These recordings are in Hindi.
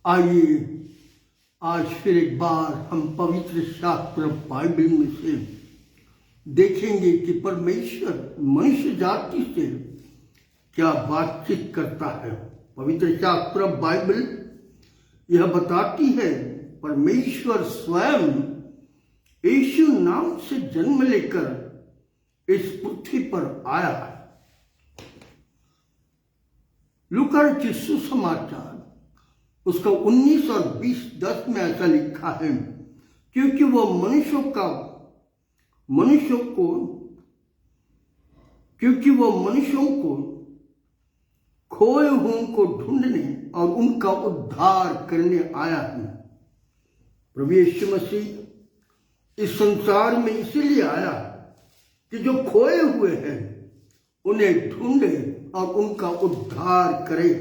आइए आज फिर एक बार हम पवित्र शास्त्र बाइबल में से देखेंगे कि परमेश्वर मनुष्य जाति से क्या बातचीत करता है। पवित्र शास्त्र बाइबल यह बताती है परमेश्वर स्वयं यीशु नाम से जन्म लेकर इस पृथ्वी पर आया है। लूका रचित सुसमाचार उसका 19 और 20:10 में ऐसा लिखा है, क्योंकि वो मनुष्यों को खोए हुओं को ढूंढने और उनका उद्धार करने आया है। प्रभु यीशु मसीह इस संसार में इसलिए आया कि जो खोए हुए हैं उन्हें ढूंढे और उनका उद्धार करे।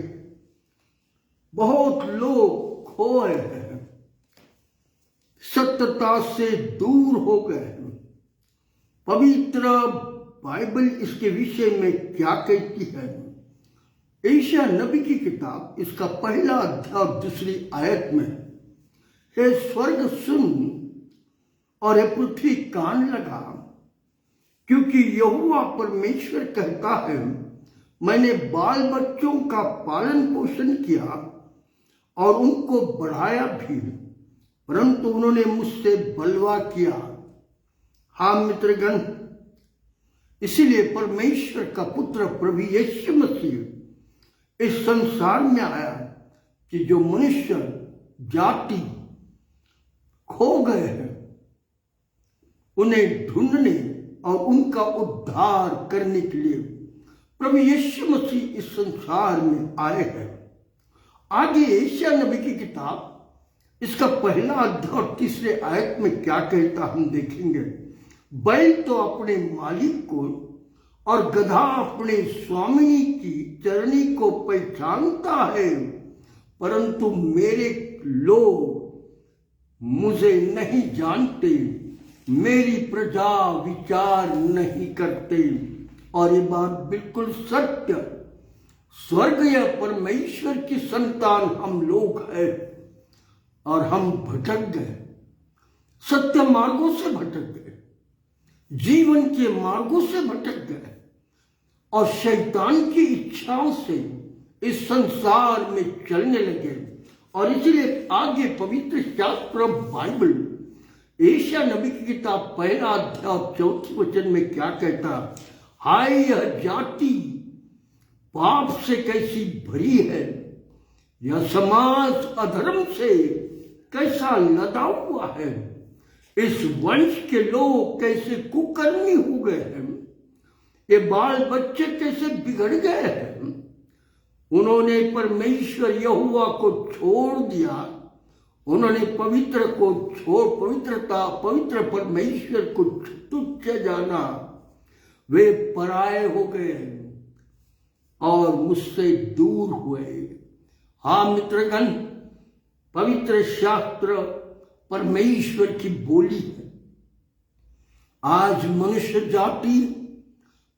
बहुत लोग खोए हैं, सत्यता से दूर हो गए हैं। पवित्र बाइबल इसके विषय में क्या कहती है? यशायाह नबी की किताब इसका पहला अध्याय 2 आयत में, हे स्वर्ग सुन और हे पृथ्वी कान लगा, क्योंकि यहोवा परमेश्वर कहता है, मैंने बाल बच्चों का पालन पोषण किया और उनको बढ़ाया भी, परंतु उन्होंने मुझसे बलवा किया। हाँ मित्रगण, इसीलिए परमेश्वर का पुत्र प्रभु यीशु मसीह इस संसार में आया कि जो मनुष्य जाति खो गए हैं उन्हें ढूंढने और उनका उद्धार करने के लिए प्रभु यीशु मसीह इस संसार में आए हैं। आगे यशायाह नबी की किताब इसका पहला अध्याय 3 आयत में क्या कहता हम देखेंगे। बैल तो अपने मालिक को और गधा अपने स्वामी की चरनी को पहचानता है, परंतु मेरे लोग मुझे नहीं जानते, मेरी प्रजा विचार नहीं करते। और ये बात बिल्कुल सत्य, स्वर्ग या परमेश्वर की संतान हम लोग हैं और हम भटक गए, सत्य मार्गों से भटक गए, जीवन के मार्गों से भटक गए और शैतान की इच्छाओं से इस संसार में चलने लगे। और इसलिए आगे पवित्र शास्त्र बाइबल यशायाह नबी की किताब पहला अध्याय 4 वचन में क्या कहता? हाय यह जाति पाप से कैसी भरी है, यह समाज अधर्म से कैसा लदा हुआ है, इस वंश के लोग कैसे कुकर्मी हो गए हैं, ये बाल बच्चे कैसे बिगड़ गए हैं। उन्होंने परमेश्वर यहोवा को छोड़ दिया, उन्होंने पवित्र परमेश्वर को तुच्छ जाना, वे पराये हो गए और मुझसे दूर हुए। हाँ मित्रगण, पवित्र शास्त्र परमेश्वर की बोली है। आज मनुष्य जाति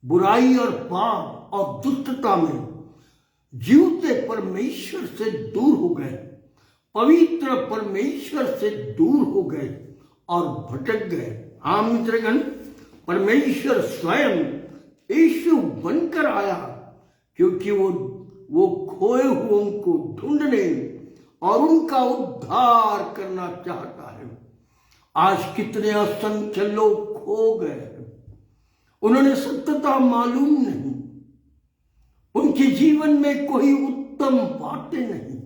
बुराई और पाप और दुष्टता में जीवते परमेश्वर से दूर हो गए, पवित्र परमेश्वर से दूर हो गए और भटक गए। हाँ मित्रगण, परमेश्वर स्वयं यीशु बनकर आया, क्योंकि वो खोए हुओं को ढूंढने और उनका उद्धार करना चाहता है। आज कितने असंख्य लोग खो गए हैं, उन्होंने सत्यता मालूम नहीं, उनके जीवन में कोई उत्तम बातें नहीं,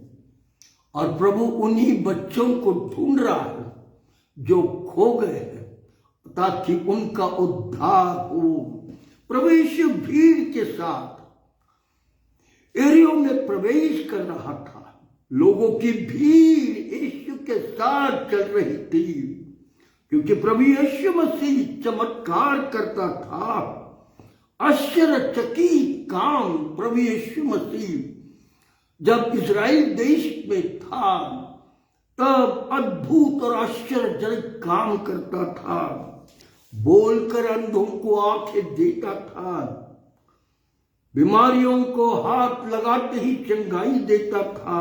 और प्रभु उन्हीं बच्चों को ढूंढ रहा है जो खो गए हैं, ताकि उनका उद्धार हो। प्रभु यीशु भीड़ के साथ एरियो में प्रवेश कर रहा था, लोगों की भीड़ यीशु के साथ चल रही थी, क्योंकि प्रभु यीशु मसीह चमत्कार करता था, आश्चर्यचकित काम। प्रभु यीशु मसीह जब इजराइल देश में था तब अद्भुत और आश्चर्यजनक काम करता था, बोलकर अंधों को आंखें देता था, बीमारियों को हाथ लगाते ही चंगाई देता था,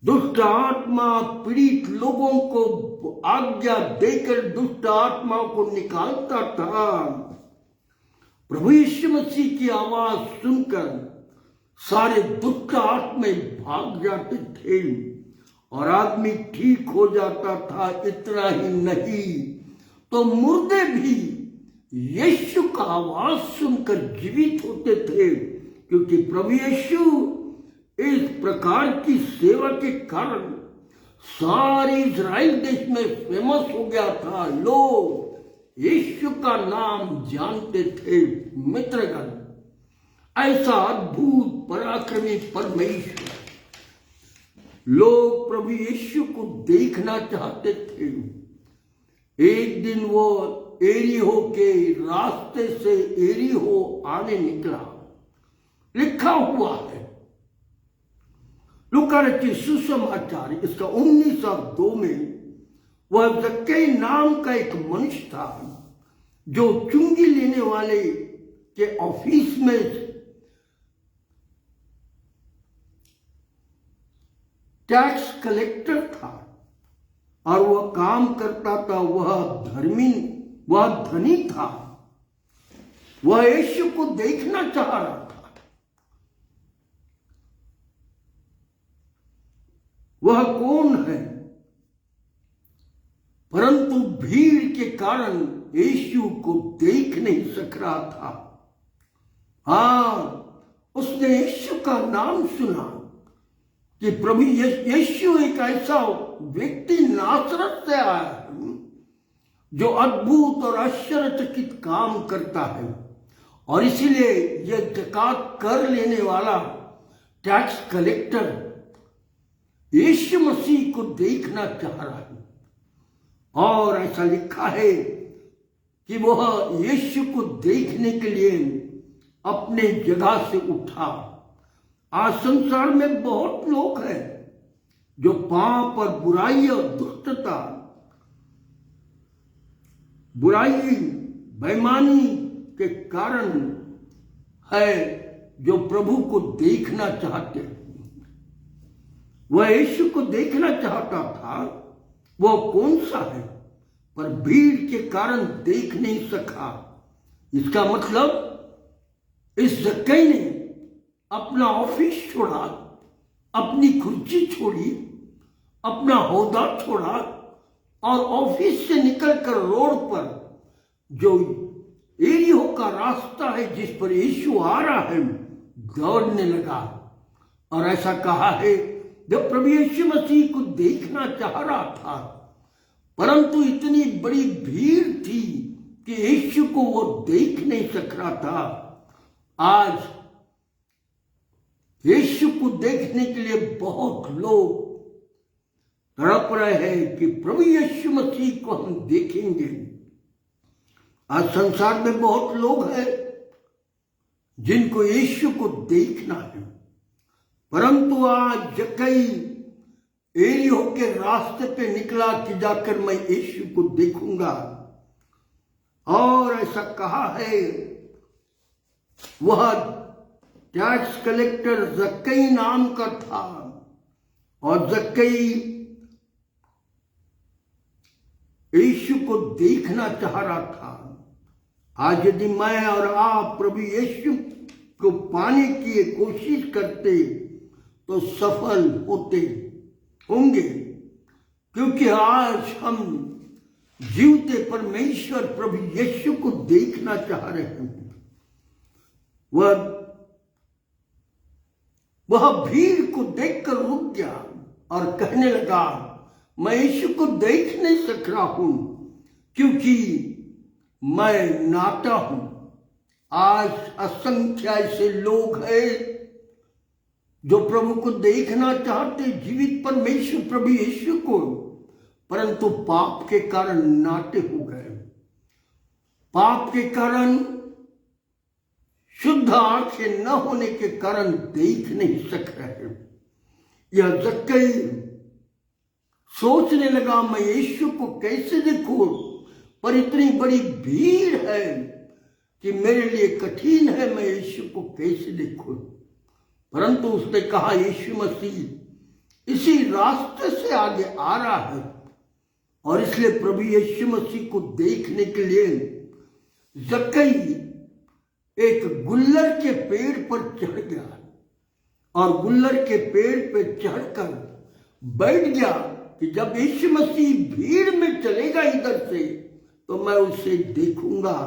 दुष्ट आत्मा पीड़ित लोगों को आज्ञा देकर दुष्ट आत्माओं को निकालता था। प्रभु यीशु मसीह की आवाज सुनकर सारे दुष्ट आत्माएं भाग जाते थे और आदमी ठीक हो जाता था। इतना ही नहीं तो मुर्दे भी यीशु का आवाज सुनकर जीवित होते थे, क्योंकि प्रभु यीशु इस प्रकार की सेवा के कारण सारे इजराइल देश में फेमस हो गया था। लोग यीशु का नाम जानते थे। मित्रगण, ऐसा अद्भुत पराक्रमी परमेश्वर, लोग प्रभु यीशु को देखना चाहते थे। एक दिन वो एरिहो के रास्ते से एरिहो आने निकला। लिखा हुआ है लूका रचित सुसमाचार इसका 19:2 में, वह जक्कई नाम का एक मनुष्य था जो चुंगी लेने वाले के ऑफिस में टैक्स कलेक्टर था और वह काम करता था। वह धनी था। वह यीशु को देखना चाह रहा था। वह कौन है? परंतु भीड़ के कारण यीशु को देख नहीं सक रहा था। उसने यीशु का नाम सुना कि प्रभु यीशु एक ऐसा व्यक्ति नासरत से आया है जो अद्भुत और आश्चर्यचकित काम करता है, और इसीलिए यह ज़कात कर लेने वाला टैक्स कलेक्टर यीशु मसीह को देखना चाह रहा है। और ऐसा लिखा है कि वह यीशु को देखने के लिए अपने जगह से उठा। आज संसार में बहुत लोग हैं जो पाप और बुराई और दुष्टता, बुराई बेईमानी के कारण है जो प्रभु को देखना चाहते हैं। वह यीशु को देखना चाहता था। वह कौन सा है? पर भीड़ के कारण देख नहीं सका। इसका मतलब इस जक्कई ने अपना ऑफिस छोड़ा, अपनी कुर्सी छोड़ी, अपना ओहदा छोड़ा और ऑफिस से निकलकर रोड पर जो एरियो का रास्ता है जिस पर यीशु आ रहा है, दौड़ने लगा। और ऐसा कहा है जब प्रभु यीशु मसीह को देखना चाह रहा था, परंतु इतनी बड़ी भीड़ थी कि यीशु को वो देख नहीं सक रहा था। आज यीशु को देखने के लिए बहुत लोग तड़प रहे हैं कि प्रभु यीशु मसीह को हम देखेंगे। आज संसार में बहुत लोग हैं जिनको यीशु को देखना है, परंतु आज जक्कई एरियो के रास्ते पे निकला कि जाकर मैं यीशु को देखूंगा। और ऐसा कहा है वह टैक्स कलेक्टर जक्कई नाम का था और जक्कई यीशु को देखना चाह रहा था। आज यदि मैं और आप प्रभु यीशु को पाने की कोशिश करते तो सफल होंगे, क्योंकि आज हम जीवते परमेश्वर प्रभु यीशु को देखना चाह रहे हैं। वह भीड़ को देखकर रुक गया और कहने लगा, मैं यीशु को देख नहीं सक रहा हूं क्योंकि मैं नाटा हूं। आज असंख्य ऐसे लोग हैं जो प्रभु को देखना चाहते, जीवित परमेश्वर प्रभु यीशु को, परंतु पाप के कारण नाटे हो गए। पाप के कारण, शुद्ध आंखें न होने के कारण देख नहीं सक रहे। यह जक्कई सोचने लगा मैं यीशु को कैसे देखूं, पर इतनी बड़ी भीड़ है कि मेरे लिए कठिन है, मैं यीशु को कैसे देखूं। परंतु उसने कहा, यीशु मसीह इसी रास्ते से आगे आ रहा है। और इसलिए प्रभु यीशु मसीह को देखने के लिए जक्कई एक गुल्लर के पेड़ पर चढ़ गया और गुल्लर के पेड़ पे चढ़कर बैठ गया कि जब यीशु मसीह भीड़ में चलेगा इधर से तो मैं उसे देखूंगा।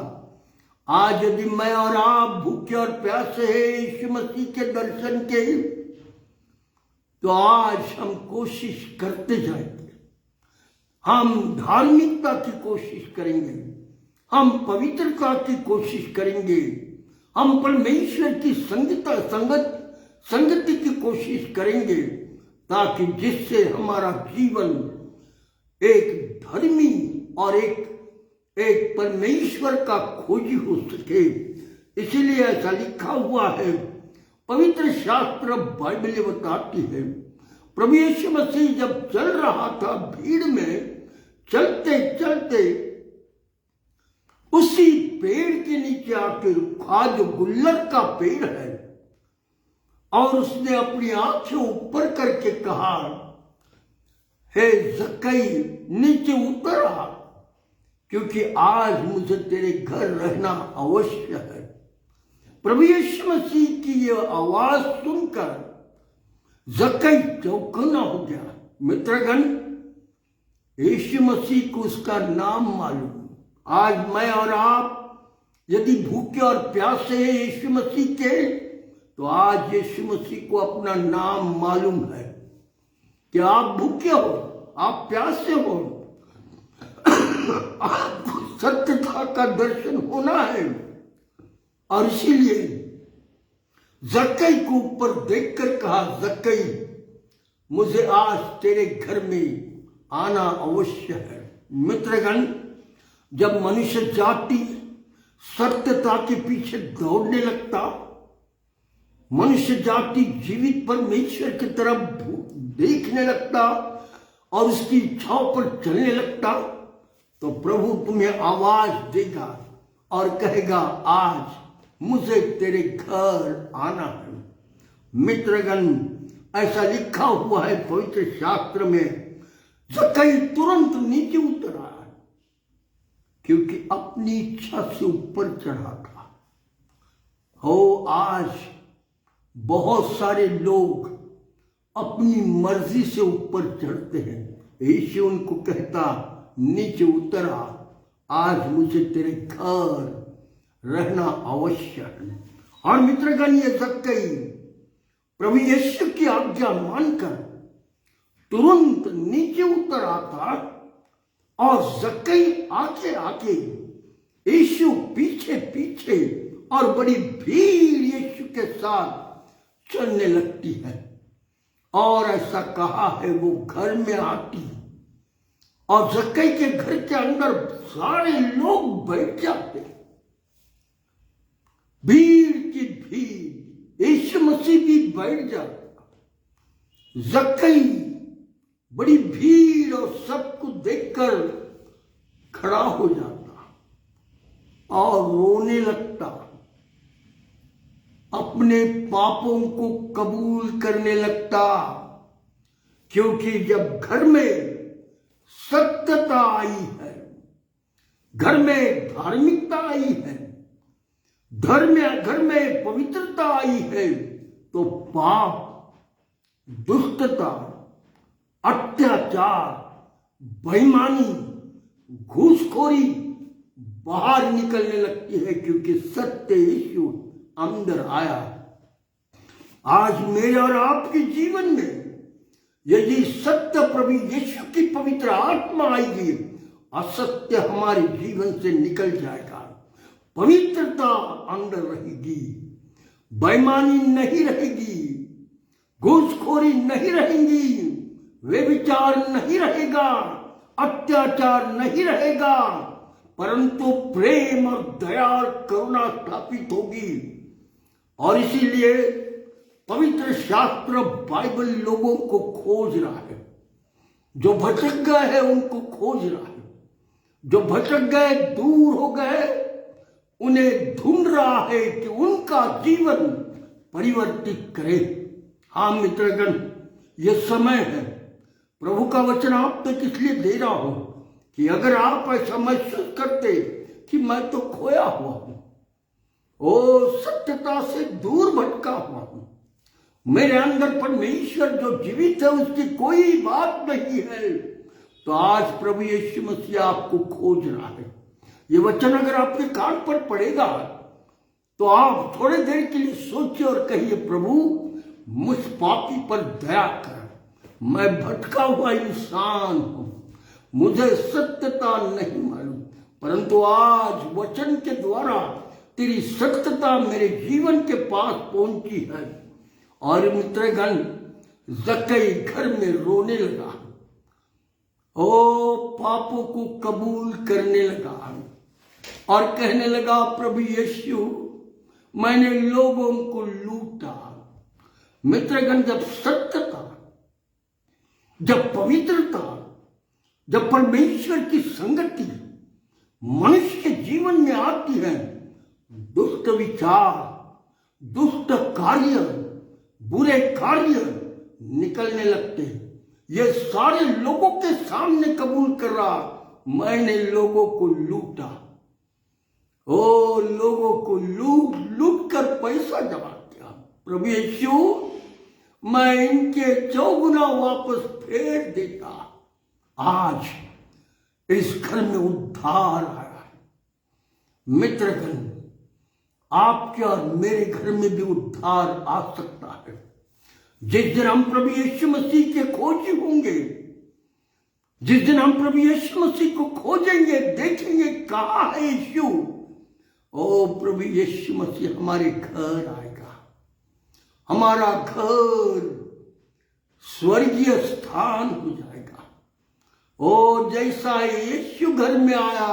आज यदि मैं और आप भूखे और प्यासे हैं यीशु मसीह के दर्शन के, तो आज हम कोशिश करते जाएंगे, हम धार्मिकता की कोशिश करेंगे, हम पवित्रता की कोशिश करेंगे, हम परमेश्वर की संगति की कोशिश करेंगे, ताकि जिससे हमारा जीवन एक धर्मी और एक परमेश्वर का खोजी हो सके। इसीलिए ऐसा लिखा हुआ है, पवित्र शास्त्र बाइबल बताती है, प्रभु यीशु मसीह जब चल रहा था भीड़ में, चलते चलते उसी पेड़ के नीचे आके रुका जो गुल्लर का पेड़ है, और उसने अपनी आंखें ऊपर करके कहा, हे जक्कई नीचे उतर आ, क्योंकि आज मुझे तेरे घर रहना अवश्य है। प्रभु यीशु मसीह की यह आवाज सुनकर जक्कई चौकन्ना हो गया। मित्रगण, यीशु मसीह को उसका नाम मालूम। आज मैं और आप यदि भूखे और प्यासे हैं यीशु मसीह के, तो आज यीशु मसीह को अपना नाम मालूम है कि आप भूखे हो, आप प्यासे हो, आपको सत्यता का दर्शन होना है। और इसीलिए जक्कई को ऊपर देखकर कहा, जक्कई मुझे आज तेरे घर में आना अवश्य है। मित्रगण, जब मनुष्य जाति सत्यता के पीछे दौड़ने लगता, मनुष्य जाति जीवित परमेश्वर की तरफ देखने लगता और उसकी इच्छाओं पर चलने लगता, तो प्रभु तुम्हें आवाज देगा और कहेगा, आज मुझे तेरे घर आना है। मित्रगण, ऐसा लिखा हुआ है पवित्र शास्त्र में, जक्कई तुरंत नीचे उतर आया क्योंकि अपनी इच्छा से ऊपर चढ़ा था। हो, आज बहुत सारे लोग अपनी मर्जी से ऊपर चढ़ते हैं। यीशु उनको कहता, नीचे उतर आ, आज मुझे तेरे घर रहना अवश्य है। और मित्रगण, ये जक्कई प्रभु यीशु की आज्ञा मानकर तुरंत नीचे उतर आता और जक्कई आगे आगे, यीशु पीछे पीछे, और बड़ी भीड़ यीशु के साथ चलने लगती है। और ऐसा कहा है वो घर में आती और जक्कई के घर के अंदर सारे लोग बैठ जाते, भीड़ की भीड़, यीशु मसीह भी बैठ जाता। जक्कई बड़ी भीड़ और सबको देखकर खड़ा हो जाता और रोने लगता, अपने पापों को कबूल करने लगता, क्योंकि जब घर में सत्यता आई है, घर में धार्मिकता आई है, घर में पवित्रता आई है, तो पाप, दुष्टता, अत्याचार, बेईमानी, घूसखोरी बाहर निकलने लगती है, क्योंकि सत्य यीशु अंदर आया। आज मेरे और आपके जीवन में यदि सत्य प्रभु यीशु की पवित्र आत्मा आएगी, असत्य हमारे जीवन से निकल जाएगा, पवित्रता अंदर रहेगी, बेईमानी नहीं रहेगी, घूसखोरी नहीं रहेगी, व्यभिचार नहीं रहेगा, अत्याचार नहीं रहेगा, परंतु प्रेम और दया और करुणा स्थापित होगी। और इसीलिए पवित्र शास्त्र बाइबल लोगों को खोज रहा है, जो भटक गए हैं उनको खोज रहा है, जो भटक गए, दूर हो गए, उन्हें ढूंढ रहा है कि उनका जीवन परिवर्तित करे। हाँ मित्रगण, ये समय है, प्रभु का वचन आप तक इसलिए दे रहा हूं कि अगर आप ऐसा महसूस करते कि मैं तो खोया हुआ हूं, ओ सत्यता से दूर भटका हुआ हूं, मेरे अंदर परमेश्वर जो जीवित है उसकी कोई बात नहीं है, तो आज प्रभु यीशु मसीह आपको खोज रहा है। ये वचन अगर आपके कान पर पड़ेगा तो आप थोड़ी देर के लिए सोचिए और कहिए, प्रभु मुझ पापी पर दया कर, मैं भटका हुआ इंसान हूं, मुझे सत्यता नहीं मालूम, परंतु आज वचन के द्वारा तेरी सत्यता मेरे जीवन के पास पहुंची है। और मित्रगण, जक्कई घर में रोने लगा, ओ पापों को कबूल करने लगा और कहने लगा, प्रभु यीशु मैंने लोगों को लूटा। मित्रगण, जब सत्यता, जब पवित्रता, जब परमेश्वर की संगति मनुष्य के जीवन में आती है, दुष्ट विचार, दुष्ट कार्य, बुरे कार्य निकलने लगते हैं। ये सारे लोगों के सामने कबूल कर रहा, मैंने लोगों को लूटा, ओ लोगों को लूट लूट कर पैसा जमा किया। प्रभु यीशु, मैं इनके 4 गुना वापस फेर देता। आज इस घर में उद्धार आया है। मित्रगण, आपके और मेरे घर में भी उद्धार आ सकता है। जिस दिन हम प्रभु यीशु मसीह के खोजी होंगे, जिस दिन हम प्रभु यीशु मसीह को खोजेंगे, देखेंगे कहाँ है यीशु, ओ प्रभु यीशु मसीह हमारे घर आएगा। हमारा घर स्वर्गीय स्थान हो जाएगा। ओ जैसा यीशु घर में आया,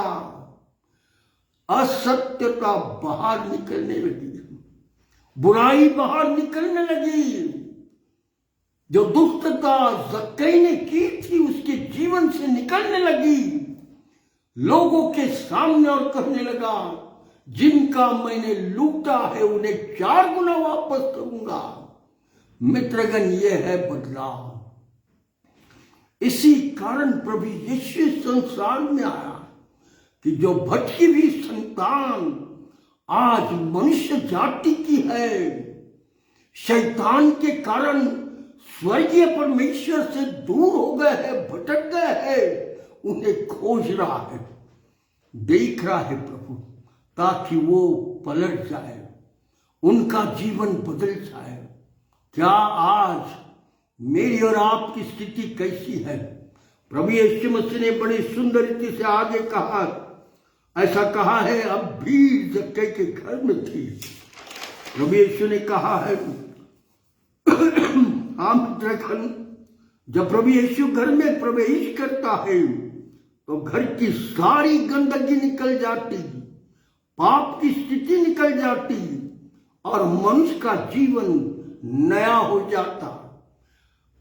असत्यता बाहर निकलने लगी, बुराई बाहर निकलने लगी। जो दुष्टता जक्कई ने की थी उसके जीवन से निकलने लगी। लोगों के सामने और कहने लगा, जिनका मैंने लूटा है उन्हें 4 गुना वापस करूंगा। मित्रगण, यह है बदलाव। इसी कारण प्रभु यीशु संसार में आया कि जो भटकी हुई संतान आज मनुष्य जाति की है, शैतान के कारण स्वर्गीय परमेश्वर से दूर हो गए हैं, भटक गए हैं, उन्हें खोज रहा है, देख रहा है प्रभु, ताकि वो पलट जाए, उनका जीवन बदल जाए। क्या आज मेरी और आपकी स्थिति कैसी है? प्रभु यीशु मसीह ने बड़ी सुंदर रीति से आगे कहा, ऐसा कहा है, अब भीड़ जक्कई के घर में थी। प्रभु यीशु ने कहा है, जब प्रभु यीशु घर में प्रवेश करता है तो घर की सारी गंदगी निकल जाती, पाप की स्थिति निकल जाती और मनुष्य का जीवन नया हो जाता।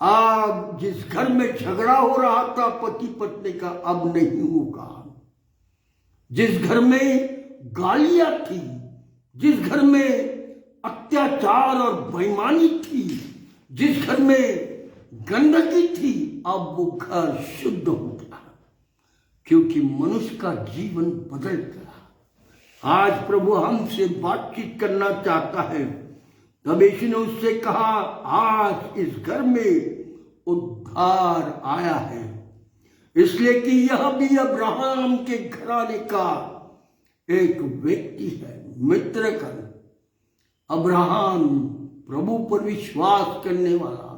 आज जिस घर में झगड़ा हो रहा था पति पत्नी का, अब नहीं होगा। जिस घर में गालियां थी, जिस घर में अत्याचार और बेईमानी थी, जिस घर में गंदगी थी, अब वो घर शुद्ध हो गया, क्योंकि मनुष्य का जीवन बदल गया। आज प्रभु हमसे बातचीत करना चाहता है। तब यीशु ने उससे कहा, आज इस घर में उद्धार आया है, इसलिए कि यह भी अब्राहम के घराने का एक व्यक्ति है। मित्रगण, अब्राहम प्रभु पर विश्वास करने वाला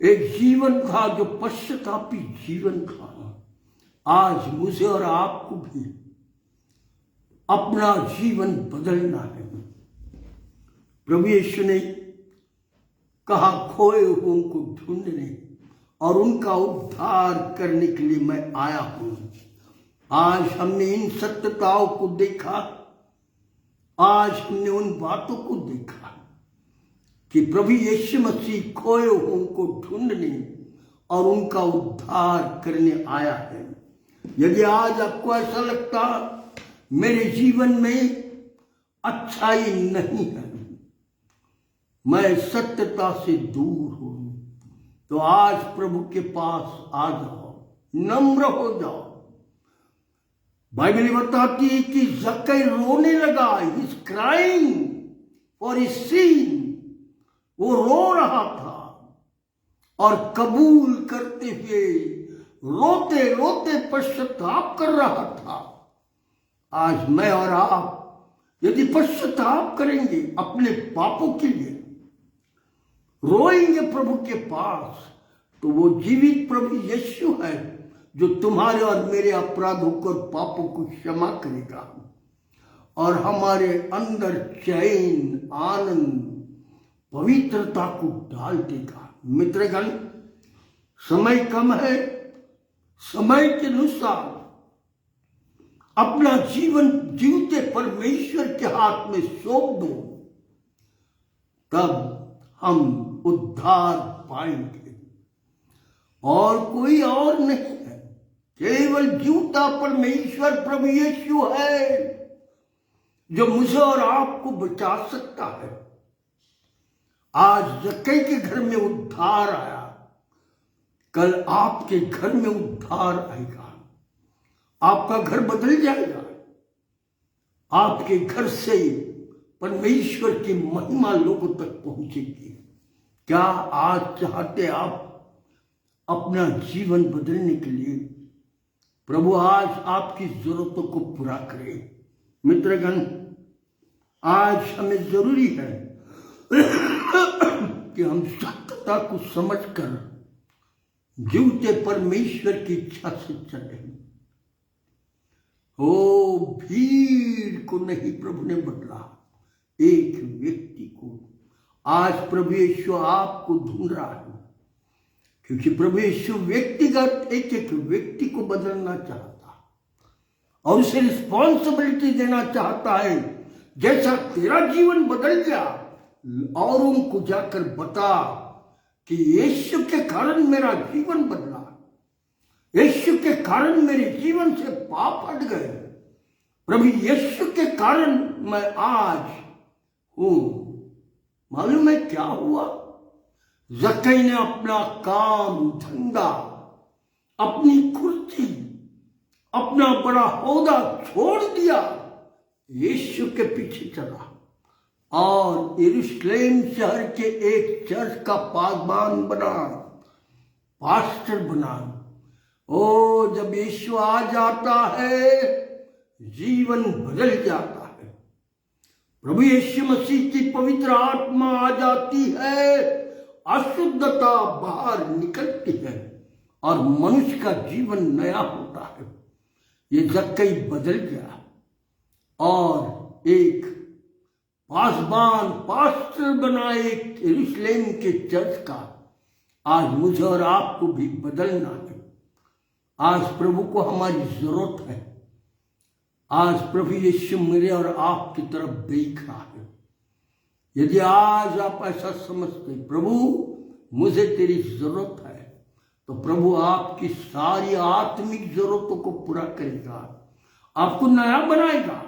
एक जीवन था, जो पश्चातापी जीवन था। आज मुझे और आपको भी अपना जीवन बदलना है। प्रभु यीशु ने कहा, खोए हुओं को ढूंढने और उनका उद्धार करने के लिए मैं आया हूं। आज हमने इन सत्यताओं को देखा, आज हमने उन बातों को देखा कि प्रभु यीशु मसीह खोए हुओं को ढूंढने और उनका उद्धार करने आया है। यदि आज आपको ऐसा लगता मेरे जीवन में अच्छाई नहीं है, मैं सत्यता से दूर हूं, तो आज प्रभु के पास आ जाओ, नम्र हो जाओ। बाइबल बताती है कि जक्कई रोने लगा, इज क्राइंग फॉर हिज सिन, वो रो रहा था और कबूल करते हुए रोते रोते पश्चाताप कर रहा था। आज मैं और आप यदि पश्चाताप करेंगे अपने पापों के लिए, रोएंगे प्रभु के पास, तो वो जीवित प्रभु यीशु है जो तुम्हारे और मेरे अपराधों को और पापों को क्षमा करेगा और हमारे अंदर चैन, आनंद, पवित्रता को डाल देगा। मित्रगण, समय कम है, समय के अनुसार अपना जीवन जीवते परमेश्वर के हाथ में सौंप दो, तब हम उद्धार पाएंगे। और कोई और नहीं है, केवल जीवता परमेश्वर प्रभु यीशु है जो मुझे और आपको बचा सकता है। आज जक्कई के घर में उद्धार आया, कल आपके घर में उद्धार आएगा। आपका घर बदल जाएगा, आपके घर से परमेश्वर की महिमा लोगों तक पहुंचेगी। क्या आज चाहते आप अपना जीवन बदलने के लिए? प्रभु आज आपकी जरूरतों को पूरा करे। मित्रगण, आज हमें जरूरी है कि हम सत्यता को समझकर जीवते परमेश्वर की इच्छा से चले। ओ भीड़ को नहीं प्रभु ने बदला, एक व्यक्ति को। आज प्रभु यीशु आपको ढूंढ रहा है, क्योंकि प्रभु यीशु व्यक्तिगत एक एक व्यक्ति को बदलना चाहता और उसे रिस्पॉन्सिबिलिटी देना चाहता है। जैसा तेरा जीवन बदल गया, और उनको जाकर बता कि यीशु के कारण मेरा जीवन बदला, यीशु के कारण मेरे जीवन से पाप हट गए, प्रभु यीशु के कारण मैं आज हूं। मालूम है क्या हुआ? जक्कई ने अपना काम धंधा, अपनी कुर्सी, अपना बड़ा ओहदा छोड़ दिया, यीशु के पीछे चला और यरूशलेम शहर के एक चर्च का पासबान बना, पास्टर बना। ओ, जब यीशु आ जाता है, जीवन बदल जाता है। प्रभु यीशु मसीह की पवित्र आत्मा आ जाती है, अशुद्धता बाहर निकलती है और मनुष्य का जीवन नया होता है। ये जक्कई बदल गया और एक पासबान, पास्टर बना एक यरूशलेम के चर्च का। आज मुझे और आपको भी बदलना है। आज प्रभु को हमारी जरूरत है। आज प्रभु यीशु मेरे और आपकी तरफ देख रहा है। यदि आज आप ऐसा समझते, प्रभु मुझे तेरी जरूरत है, तो प्रभु आपकी सारी आत्मिक जरूरतों को पूरा करेगा, आपको नया बनाएगा।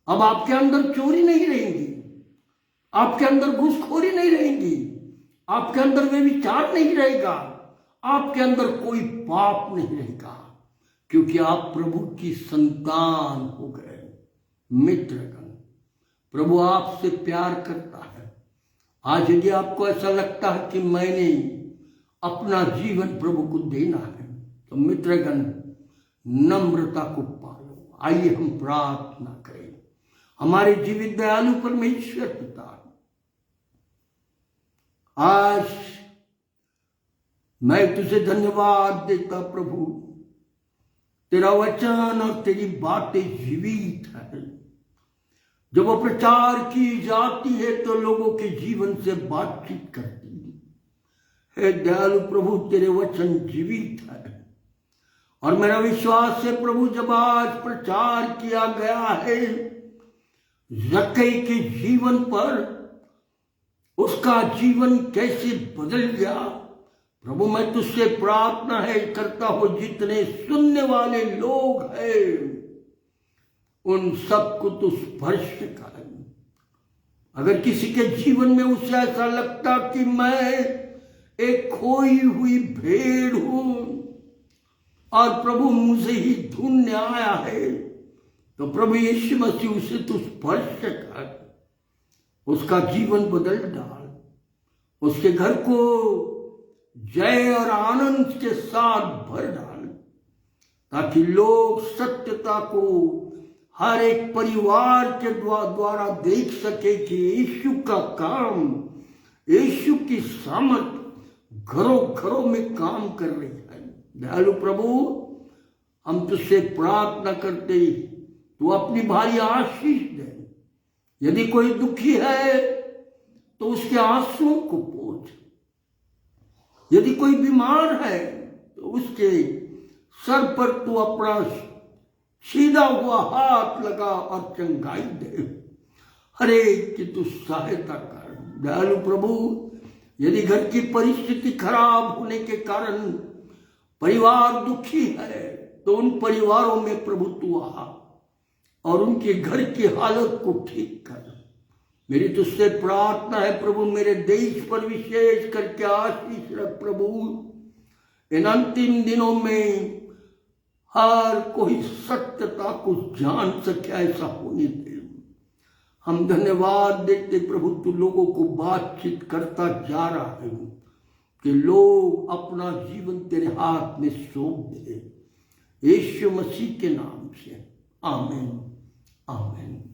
अब आपके अंदर चोरी नहीं रहेंगी, आपके अंदर घूसखोरी नहीं रहेंगी, आपके अंदर वे विचार नहीं रहेगा, आपके अंदर कोई पाप नहीं रहेगा, क्योंकि आप प्रभु की संतान हो गए। मित्रगण, प्रभु आपसे प्यार करता है। आज यदि आपको ऐसा लगता है कि मैंने अपना जीवन प्रभु को देना है, तो मित्रगण, नम्रता को पालो। आइए हम प्रार्थना करें। हमारे जीवित दयालु परमेश्वर पिता, आज मैं तुझे धन्यवाद देता प्रभु, तेरा वचन और तेरी बातें जीवित है। जब वो प्रचार की जाती है तो लोगों के जीवन से बातचीत करती है। हे दयालु प्रभु, तेरे वचन जीवित है और मेरा विश्वास है प्रभु, जब आज प्रचार किया गया है जक्कई के जीवन पर, उसका जीवन कैसे बदल गया। प्रभु, मैं तुझसे प्रार्थना है करता हूं, जितने सुनने वाले लोग हैं उन सबको तू स्पर्श कर। अगर किसी के जीवन में उसे ऐसा लगता कि मैं एक खोई हुई भेड़ हूं और प्रभु मुझे ही ढूंढने आया है, तो प्रभु यीशु मसीह उसे तू स्पर्श कर, उसका जीवन बदल डाल, उसके घर को जय और आनंद के साथ भर डाल, ताकि लोग सत्यता को हर एक परिवार के द्वारा देख सके कि यीशु का काम, यीशु की सामर्थ घरों घरों में काम कर रही है। दयालु प्रभु, हम तुझसे प्रार्थना करते, तू अपनी भारी आशीष दे। यदि कोई दुखी है तो उसके आंसुओं को पोंछ, यदि कोई बीमार है तो उसके सर पर तू अपना सीधा हुआ हाथ लगा और चंगाई दे। हरे कि तू सहायता कर। दयालु प्रभु, यदि घर की परिस्थिति खराब होने के कारण परिवार दुखी है, तो उन परिवारों में प्रभु तू आ और उनके घर की हालत को ठीक कर। मेरी तुझसे प्रार्थना है प्रभु, मेरे देश पर विशेष करके आशीष रख प्रभु। इन अंतिम दिनों में हर कोई सत्यता को जान सके, ऐसा होने दे। हम धन्यवाद देते प्रभु, तू लोगों को बातचीत करता जा रहा है कि लोग अपना जीवन तेरे हाथ में सौंप दे। यीशु मसीह के नाम से आमीन, आमीन।